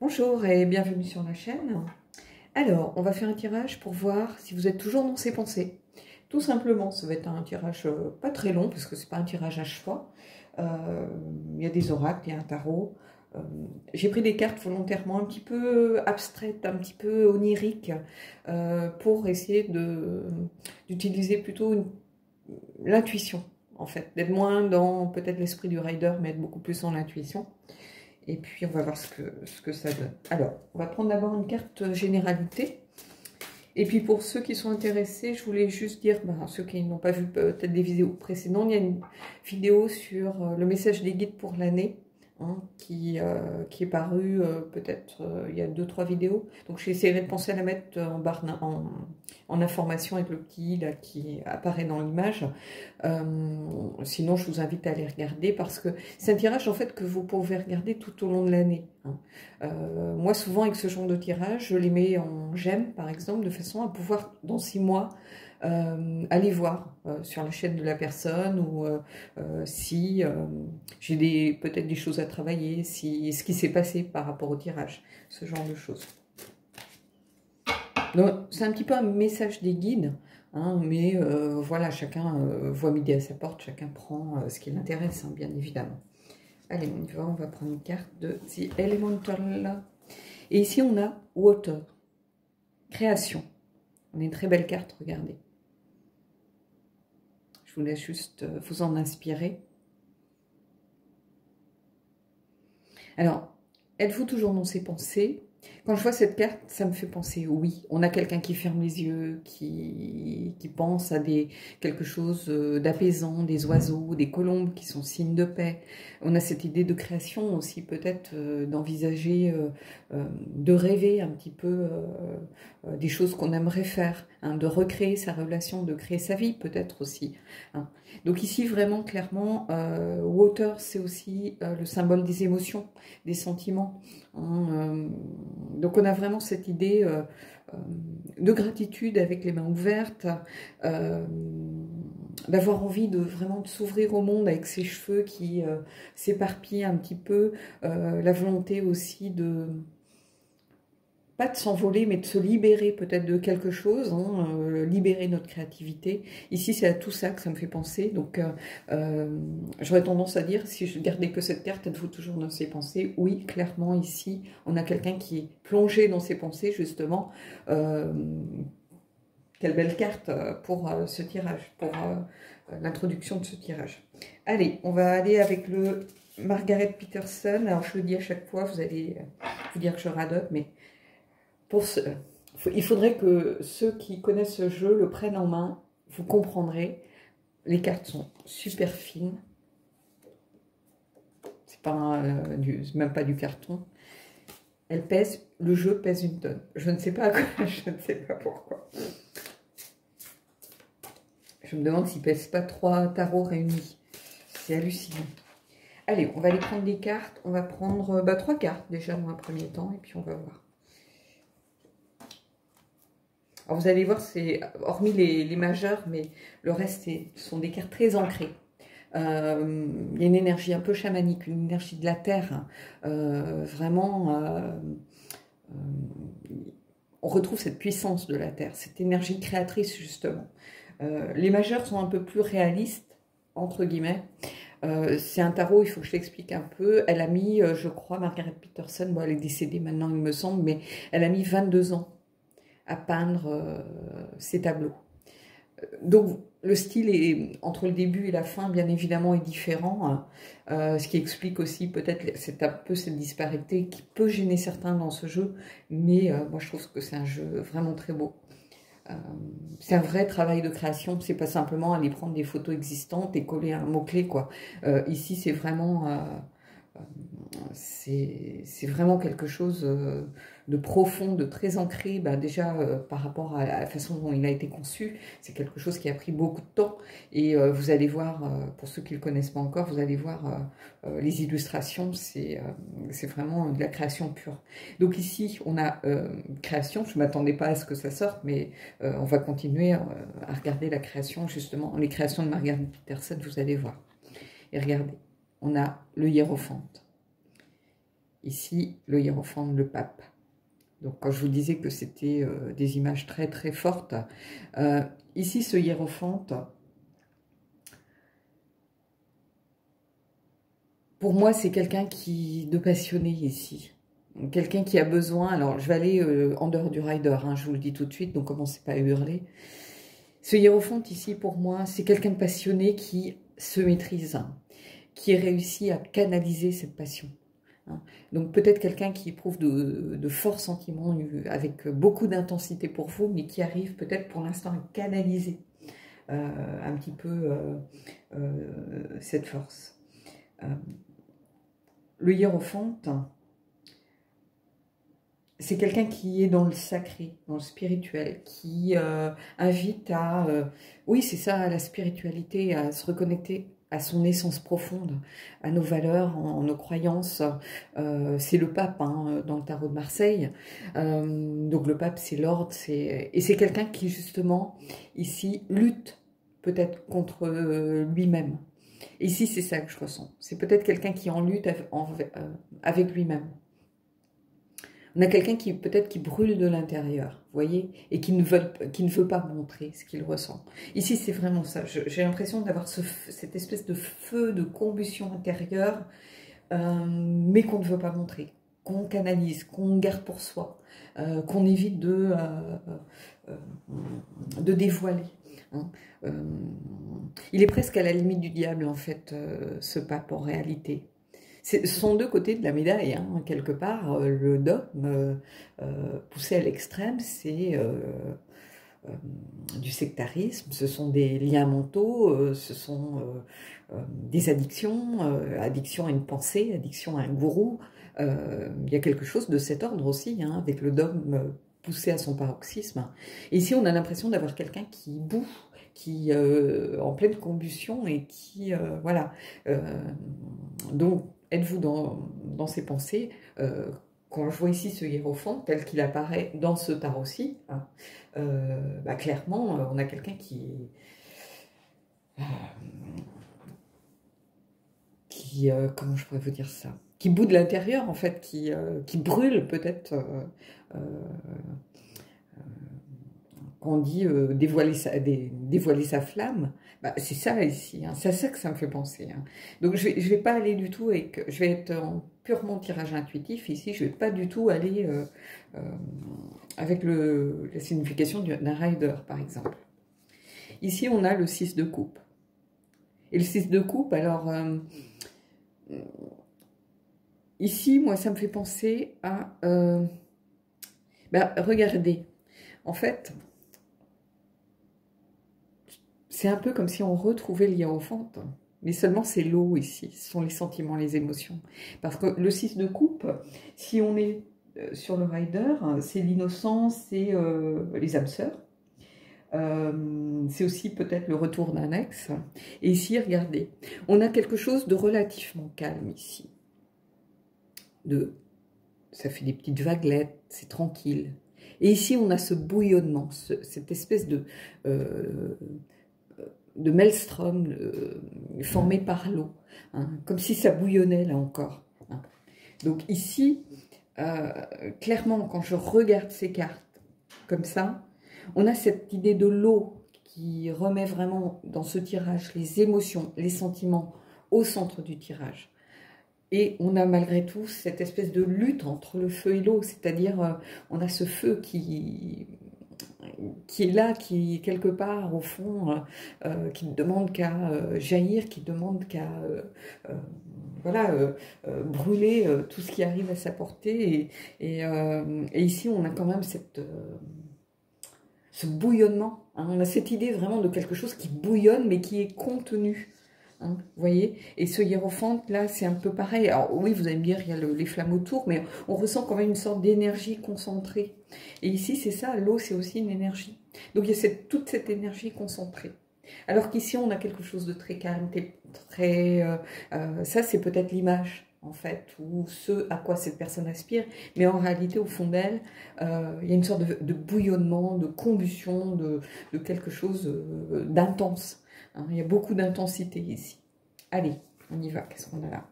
Bonjour et bienvenue sur la chaîne. Alors, on va faire un tirage pour voir si vous êtes toujours dans ces pensées. Tout simplement, ça va être un tirage pas très long, parce que c'est pas un tirage à choix. Il y a des oracles, il y a un tarot. J'ai pris des cartes volontairement un petit peu abstraites, un petit peu oniriques, pour essayer d'utiliser plutôt l'intuition, en fait. D'être moins dans peut-être l'esprit du rider, mais être beaucoup plus dans l'intuition. Et puis, on va voir ce que ça donne. Alors, on va prendre d'abord une carte généralité. Et puis, pour ceux qui sont intéressés, je voulais juste dire, ceux qui n'ont pas vu peut-être des vidéos précédentes, il y a une vidéo sur le message des guides pour l'année, hein, qui est paru peut-être il y a 2-3 vidéos. Donc, j'essaierai de penser à la mettre en barre en information avec le petit là, qui apparaît dans l'image. Sinon, je vous invite à les regarder parce que c'est un tirage en fait que vous pouvez regarder tout au long de l'année. Moi, souvent avec ce genre de tirage, je les mets en j'aime, par exemple, de façon à pouvoir, dans 6 mois, aller voir sur la chaîne de la personne ou si j'ai peut-être des choses à travailler, si ce qui s'est passé par rapport au tirage, ce genre de choses. Donc, c'est un petit peu un message des guides, hein, mais voilà, chacun voit midi à sa porte, chacun prend ce qui l'intéresse, hein, bien évidemment. Allez, on va prendre une carte de The Elemental. Et ici, on a Water, création. On a une très belle carte, regardez. Je vous laisse juste vous en inspirer. Alors, êtes-vous toujours dans ces pensées? Quand je vois cette carte, ça me fait penser, oui, on a quelqu'un qui ferme les yeux, qui pense à quelque chose d'apaisant, des oiseaux, des colombes qui sont signes de paix. On a cette idée de création aussi, peut-être d'envisager, de rêver un petit peu des choses qu'on aimerait faire, hein, de recréer sa relation, de créer sa vie peut-être aussi. Hein. Donc ici, vraiment, clairement, Water, c'est aussi le symbole des émotions, des sentiments. Hein, donc on a vraiment cette idée de gratitude avec les mains ouvertes, d'avoir envie de vraiment s'ouvrir au monde avec ses cheveux qui s'éparpillent un petit peu, la volonté aussi de pas de s'envoler, mais de se libérer peut-être de quelque chose, hein, libérer notre créativité. Ici, c'est à tout ça que ça me fait penser. Donc, j'aurais tendance à dire, si je gardais que cette carte, êtes-vous toujours dans ses pensées? Oui, clairement, ici, on a quelqu'un qui est plongé dans ses pensées, justement. Quelle belle carte pour ce tirage, pour l'introduction de ce tirage. Allez, on va aller avec le Margaret Peterson. Alors, je le dis à chaque fois, vous allez vous dire que je radote, mais... il faudrait que ceux qui connaissent ce jeu le prennent en main, vous comprendrez. Les cartes sont super fines. C'est pas même pas du carton. Elles pèsent, le jeu pèse 1 tonne. Je ne sais pas à quoi, je ne sais pas pourquoi. Je me demande s'il ne pèse pas 3 tarots réunis. C'est hallucinant. Allez, on va aller prendre des cartes. On va prendre 3 cartes déjà dans un premier temps et puis on va voir. Alors vous allez voir, c'est hormis les majeurs, mais le reste, sont des cartes très ancrées. Il y a une énergie un peu chamanique, une énergie de la terre. Vraiment, on retrouve cette puissance de la terre, cette énergie créatrice, justement. Les majeurs sont un peu plus réalistes, entre guillemets. C'est un tarot, il faut que je l'explique un peu. Elle a mis, je crois, Margaret Peterson, bon, elle est décédée maintenant, il me semble, mais elle a mis 22 ans à peindre ces tableaux. Donc le style est, entre le début et la fin, bien évidemment, est différent, hein. Ce qui explique aussi peut-être un peu cette disparité qui peut gêner certains dans ce jeu, mais moi je trouve que c'est un jeu vraiment très beau. C'est un vrai travail de création, c'est pas simplement aller prendre des photos existantes et coller un mot-clé, quoi. Ici c'est vraiment... c'est vraiment quelque chose de profond, de très ancré, déjà par rapport à la façon dont il a été conçu. C'est quelque chose qui a pris beaucoup de temps et vous allez voir, pour ceux qui ne le connaissent pas encore, vous allez voir les illustrations, c'est vraiment de la création pure. Donc ici, on a création, je ne m'attendais pas à ce que ça sorte, mais on va continuer à regarder la création, justement, les créations de Margaret Peterson, vous allez voir. Et regardez, on a le hiérophante. Ici, le hiérophant, le pape. Donc, quand je vous disais que c'était des images très, très fortes, ici, ce hiérophant, pour moi, c'est quelqu'un de passionné ici. Quelqu'un qui a besoin... Alors, je vais aller en dehors du rider, hein, je vous le dis tout de suite, donc commencez pas à hurler. Ce hiérophant ici, pour moi, c'est quelqu'un de passionné qui se maîtrise, hein, qui réussit à canaliser cette passion. Hein. Donc peut-être quelqu'un qui éprouve de forts sentiments avec beaucoup d'intensité pour vous, mais qui arrive peut-être pour l'instant à canaliser un petit peu cette force. Le hiérophant, c'est quelqu'un qui est dans le sacré, dans le spirituel, qui invite à... oui, c'est ça, à la spiritualité, à se reconnecter à son essence profonde, à nos valeurs, nos croyances. C'est le pape, hein, dans le tarot de Marseille. Donc le pape, c'est l'ordre, et c'est quelqu'un qui, justement, ici, lutte peut-être contre lui-même. Ici, c'est ça que je ressens. C'est peut-être quelqu'un qui est en lutte avec lui-même. On a quelqu'un qui peut-être qui brûle de l'intérieur, vous voyez, et qui ne veut pas montrer ce qu'il ressent. Ici, c'est vraiment ça. J'ai l'impression d'avoir cette espèce de feu, de combustion intérieure, mais qu'on ne veut pas montrer, qu'on canalise, qu'on garde pour soi, qu'on évite de dévoiler. Hein. Il est presque à la limite du diable, en fait, ce pape, en réalité. Ce sont deux côtés de la médaille, hein, quelque part. Le dogme poussé à l'extrême, c'est du sectarisme, ce sont des liens mentaux, ce sont des addictions, addiction à une pensée, addiction à un gourou. Il y a quelque chose de cet ordre aussi, hein, avec le dogme poussé à son paroxysme. Et ici, on a l'impression d'avoir quelqu'un qui bout, qui en pleine combustion et qui, voilà. Donc, êtes-vous dans ces pensées quand je vois ici ce hiérophant tel qu'il apparaît dans ce tarot-ci, hein, bah, clairement, on a quelqu'un comment je pourrais vous dire ça, qui bout de l'intérieur, en fait, qui brûle peut-être, quand on dit dévoiler sa flamme, bah, c'est ça ici, hein, c'est à ça que ça me fait penser. Hein. Donc je vais pas aller du tout, je vais être en purement tirage intuitif ici, je vais pas du tout aller avec la signification d'un rider, par exemple. Ici, on a le 6 de coupe. Et le 6 de coupe, alors, ici, moi, ça me fait penser à... bah, regardez, en fait... C'est un peu comme si on retrouvait le hiérophant, mais seulement c'est l'eau ici, ce sont les sentiments, les émotions. Parce que le 6 de coupe, si on est sur le rider, c'est l'innocence, c'est les âmes sœurs, c'est aussi peut-être le retour d'un ex. Et ici, regardez, on a quelque chose de relativement calme ici. Ça fait des petites vaguelettes, c'est tranquille. Et ici, on a ce bouillonnement, cette espèce de maelstrom formé par l'eau, hein, comme si ça bouillonnait là encore. Hein. Donc ici, clairement, quand je regarde ces cartes comme ça, on a cette idée de l'eau qui remet vraiment dans ce tirage les émotions, les sentiments au centre du tirage. Et on a malgré tout cette espèce de lutte entre le feu et l'eau, c'est-à-dire on a ce feu qui est là, qui quelque part au fond, qui ne demande qu'à jaillir, qui ne demande qu'à voilà, brûler tout ce qui arrive à sa portée. Et ici, on a quand même ce bouillonnement. Hein. On a cette idée vraiment de quelque chose qui bouillonne, mais qui est contenu. Hein, vous voyez, et ce hiérophant là c'est un peu pareil. Alors oui, vous allez me dire il y a les flammes autour, mais on ressent quand même une sorte d'énergie concentrée. Et ici c'est ça, l'eau c'est aussi une énergie. Donc il y a toute cette énergie concentrée. Alors qu'ici on a quelque chose de très calme, très ça c'est peut-être l'image en fait, ou ce à quoi cette personne aspire, mais en réalité au fond d'elle il y a une sorte de bouillonnement, de combustion, de quelque chose d'intense. Hein, il y a beaucoup d'intensité ici. Allez, on y va. Qu'est-ce qu'on a là?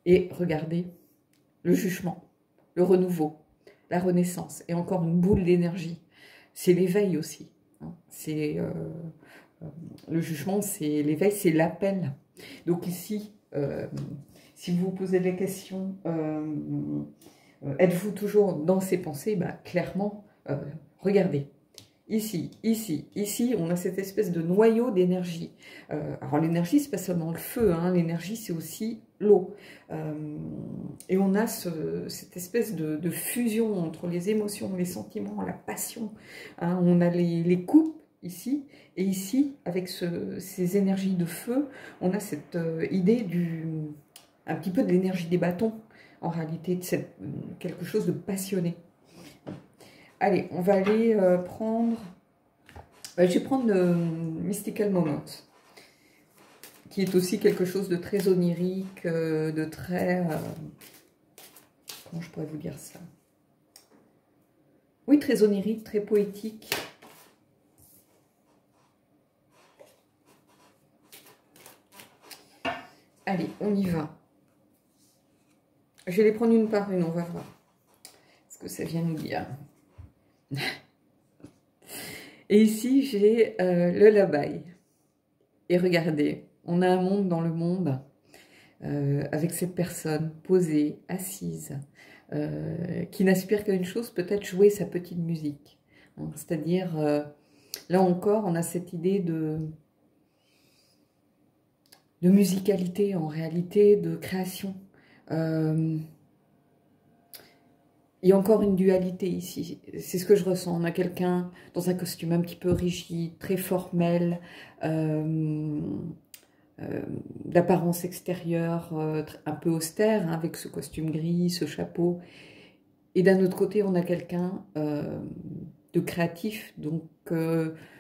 Et regardez, le jugement, le renouveau, la renaissance, et encore une boule d'énergie. C'est l'éveil aussi. Hein. C'est le jugement, c'est l'éveil, c'est l'appel. Donc ici, si vous vous posez la question, êtes-vous toujours dans ces pensées? Bah, clairement, regardez. Ici, ici, ici, on a cette espèce de noyau d'énergie. Alors l'énergie, c'est pas seulement le feu, hein, l'énergie, c'est aussi l'eau. Et on a cette espèce de fusion entre les émotions, les sentiments, la passion. Hein, on a les coupes ici, et ici, avec ces énergies de feu, on a cette idée un petit peu de l'énergie des bâtons, en réalité, de quelque chose de passionné. Allez, on va aller prendre... je vais prendre Mystical Moment, qui est aussi quelque chose de très onirique, de très... comment je pourrais vous dire ça? Oui, très onirique, très poétique. Allez, on y va. Je vais les prendre une par une, on va voir ce que ça vient nous dire. Et ici, j'ai le Lullaby. Et regardez, on a un monde dans le monde avec cette personne posée, assise, qui n'aspire qu'à une chose, peut-être jouer sa petite musique. Hein, c'est-à-dire, là encore, on a cette idée de musicalité, en réalité, de création. Il y a encore une dualité ici, c'est ce que je ressens. On a quelqu'un dans un costume un petit peu rigide, très formel, d'apparence extérieure, un peu austère, hein, avec ce costume gris, ce chapeau. Et d'un autre côté, on a quelqu'un de créatif, donc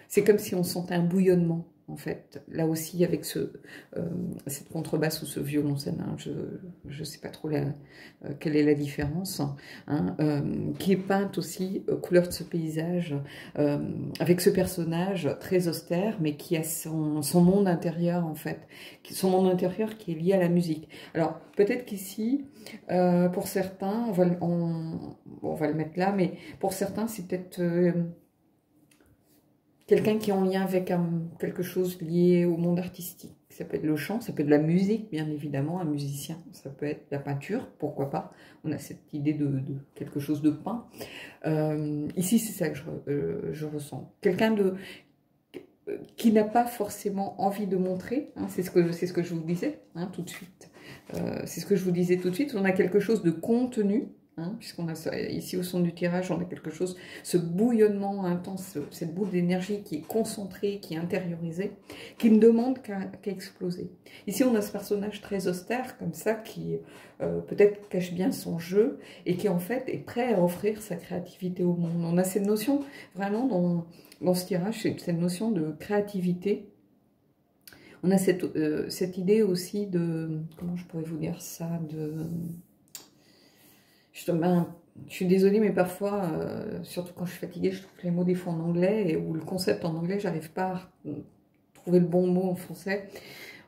c'est comme si on sentait un bouillonnement. En fait, là aussi avec cette contrebasse ou ce violoncelle, hein, je ne sais pas trop quelle est la différence, hein, qui est peinte aussi couleur de ce paysage, avec ce personnage très austère, mais qui a son monde intérieur en fait, son monde intérieur qui est lié à la musique. Alors peut-être qu'ici, pour certains, on va le mettre là, mais pour certains c'est peut-être... quelqu'un qui est en lien avec quelque chose lié au monde artistique. Ça peut être le chant, ça peut être de la musique, bien évidemment, un musicien. Ça peut être la peinture, pourquoi pas. On a cette idée de quelque chose de peint. Ici, c'est ça que je ressens. Quelqu'un qui n'a pas forcément envie de montrer. Hein, c'est ce que je vous disais hein, tout de suite. C'est ce que je vous disais tout de suite. On a quelque chose de contenu. Hein, puisqu'on a ici au centre du tirage, on a quelque chose, ce bouillonnement intense, cette boule d'énergie qui est concentrée, qui est intériorisée, qui ne demande qu'à exploser. Ici, on a ce personnage très austère, comme ça, qui peut-être cache bien son jeu, et qui en fait est prêt à offrir sa créativité au monde. On a cette notion, vraiment, dans ce tirage, cette notion de créativité. On a cette idée aussi de, comment je pourrais vous dire ça, je suis désolée, mais parfois, surtout quand je suis fatiguée, je trouve les mots des fois en anglais, ou le concept en anglais, j'arrive pas à trouver le bon mot en français.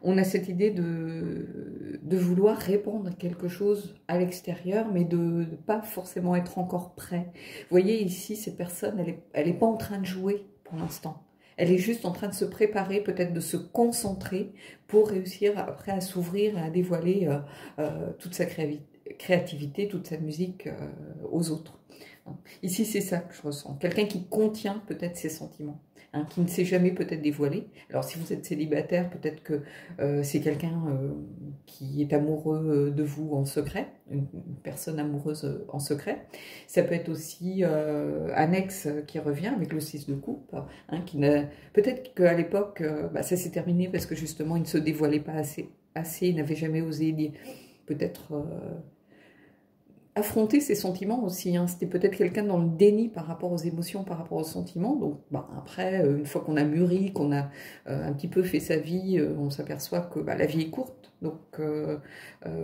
On a cette idée de vouloir répondre à quelque chose à l'extérieur, mais de ne pas forcément être encore prêt. Vous voyez, ici, cette personne, elle est pas en train de jouer pour l'instant. Elle est juste en train de se préparer, peut-être de se concentrer pour réussir après à s'ouvrir et à dévoiler toute sa créativité, toute sa musique aux autres. Ici, c'est ça que je ressens. Quelqu'un qui contient peut-être ses sentiments, hein, qui ne s'est jamais peut-être dévoilé. Alors, si vous êtes célibataire, peut-être que c'est quelqu'un qui est amoureux de vous en secret, une personne amoureuse en secret. Ça peut être aussi un ex qui revient avec le 6 de coupe, hein, peut-être qu'à l'époque, ça s'est terminé parce que justement, il ne se dévoilait pas assez, il n'avait jamais osé dire, peut-être... affronter ses sentiments aussi, hein. C'était peut-être quelqu'un dans le déni par rapport aux émotions, par rapport aux sentiments, donc après, une fois qu'on a mûri, qu'on a un petit peu fait sa vie, on s'aperçoit que la vie est courte, donc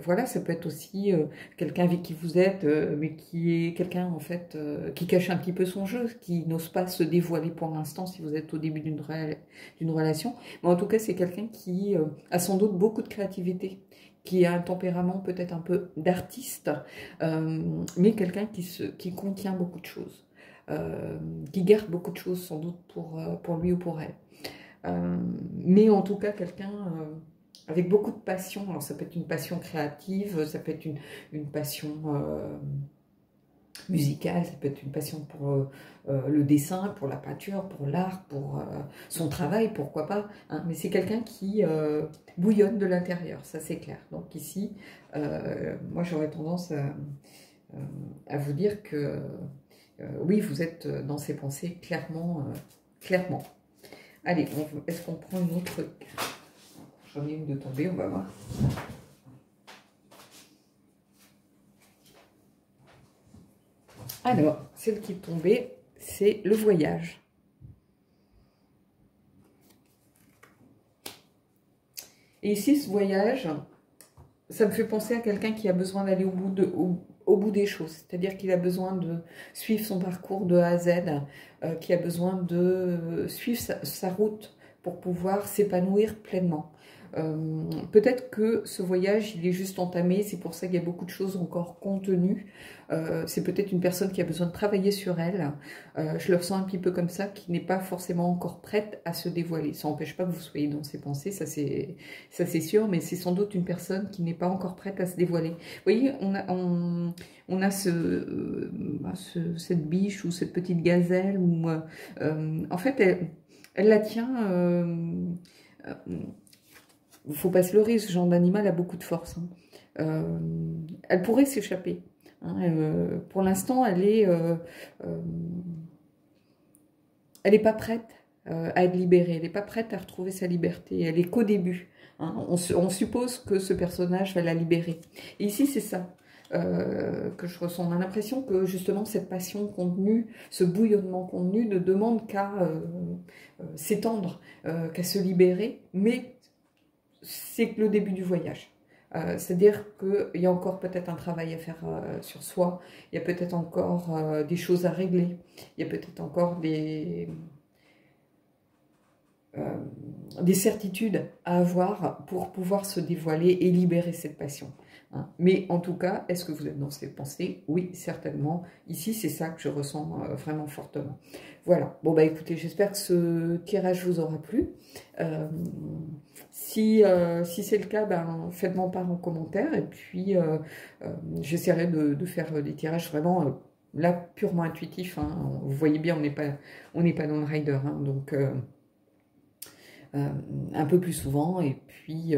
voilà, ça peut être aussi quelqu'un avec qui vous êtes, mais qui est quelqu'un en fait, qui cache un petit peu son jeu, qui n'ose pas se dévoiler pour l'instant si vous êtes au début d'une relation, mais en tout cas c'est quelqu'un qui a sans doute beaucoup de créativité, qui a un tempérament peut-être un peu d'artiste, mais quelqu'un qui contient beaucoup de choses, qui garde beaucoup de choses sans doute pour lui ou pour elle. Mais en tout cas, quelqu'un avec beaucoup de passion. Alors ça peut être une passion créative, ça peut être une passion musicale, ça peut être une passion pour le dessin, pour la peinture, pour l'art, pour son travail, pourquoi pas. Hein, mais c'est quelqu'un qui bouillonne de l'intérieur, ça c'est clair. Donc ici, moi j'aurais tendance à vous dire que oui, vous êtes dans ces pensées clairement. Clairement. Allez, est-ce qu'on prend une autre carte? J'en ai une de tombée, on va voir. Alors, celle qui est tombée, c'est le voyage. Et ici, ce voyage, ça me fait penser à quelqu'un qui a besoin d'aller au bout des choses. C'est-à-dire qu'il a besoin de suivre son parcours de A à Z, qui a besoin de suivre sa route pour pouvoir s'épanouir pleinement. Peut-être que ce voyage, il est juste entamé, c'est pour ça qu'il y a beaucoup de choses encore contenues. C'est peut-être une personne qui a besoin de travailler sur elle. Je le ressens un petit peu comme ça, qui n'est pas forcément encore prête à se dévoiler. Ça n'empêche pas que vous soyez dans ses pensées, ça c'est sûr, mais c'est sans doute une personne qui n'est pas encore prête à se dévoiler. Vous voyez, on a cette biche ou cette petite gazelle, où, en fait, elle la tient... il ne faut pas se leurrer, ce genre d'animal a beaucoup de force. Hein. Elle pourrait s'échapper. Hein. Pour l'instant, elle n'est pas prête à être libérée. Elle n'est pas prête à retrouver sa liberté. Elle est qu'au début. Hein. On suppose que ce personnage va la libérer. Et ici, c'est ça que je ressens. On a l'impression que justement cette passion contenue, ce bouillonnement contenu ne demande qu'à s'étendre, qu'à se libérer, mais c'est que le début du voyage. C'est-à-dire qu'il y a encore peut-être un travail à faire sur soi, il y a peut-être encore des choses à régler, il y a peut-être encore des certitudes à avoir pour pouvoir se dévoiler et libérer cette passion. Hein. Mais en tout cas, est-ce que vous êtes dans ces pensées? Oui, certainement. Ici, c'est ça que je ressens vraiment fortement. Voilà. Bon, bah écoutez, j'espère que ce tirage vous aura plu. Si c'est le cas, ben, faites-moi part en commentaire. Et puis, j'essaierai de faire des tirages vraiment... là, purement intuitifs. Hein. Vous voyez bien, on n'est pas dans le rider. Hein. Donc... un peu plus souvent, et puis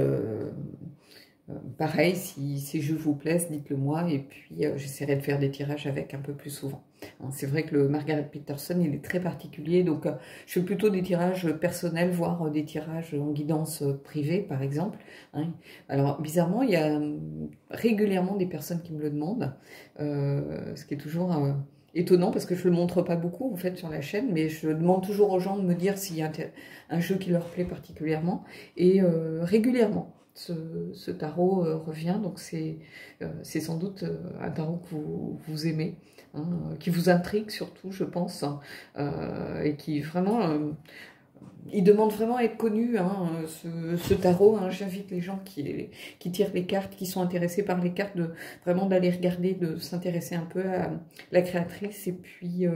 pareil, si ces jeux vous plaisent, dites-le moi, et puis j'essaierai de faire des tirages avec un peu plus souvent. Hein, c'est vrai que le Margaret Peterson, il est très particulier, donc je fais plutôt des tirages personnels, voire des tirages en guidance privée, par exemple. Hein. Alors, bizarrement, il y a régulièrement des personnes qui me le demandent, ce qui est toujours... étonnant parce que je ne le montre pas beaucoup en fait sur la chaîne, mais je demande toujours aux gens de me dire s'il y a un jeu qui leur plaît particulièrement, et régulièrement ce tarot revient, donc c'est sans doute un tarot que vous aimez, hein, qui vous intrigue surtout je pense, hein, et qui vraiment... il demande vraiment à être connu, hein, ce tarot. Hein. J'invite les gens qui tirent les cartes, qui sont intéressés par les cartes, vraiment d'aller regarder, de s'intéresser un peu à la créatrice et puis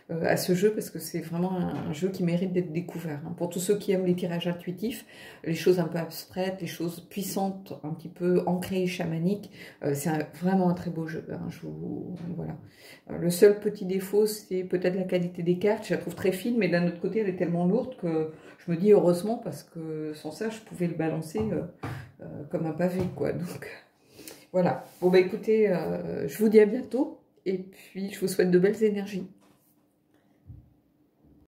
à ce jeu, parce que c'est vraiment un jeu qui mérite d'être découvert. Hein. Pour tous ceux qui aiment les tirages intuitifs, les choses un peu abstraites, les choses puissantes, un petit peu ancrées et chamaniques, c'est vraiment un très beau jeu. Hein. Voilà. Le seul petit défaut, c'est peut-être la qualité des cartes. Je la trouve très fine, mais d'un autre côté, elle est tellement lourde que je me dis heureusement, parce que sans ça, je pouvais le balancer comme un pavé, quoi. Donc, voilà. Bon, bah écoutez, je vous dis à bientôt, et puis je vous souhaite de belles énergies.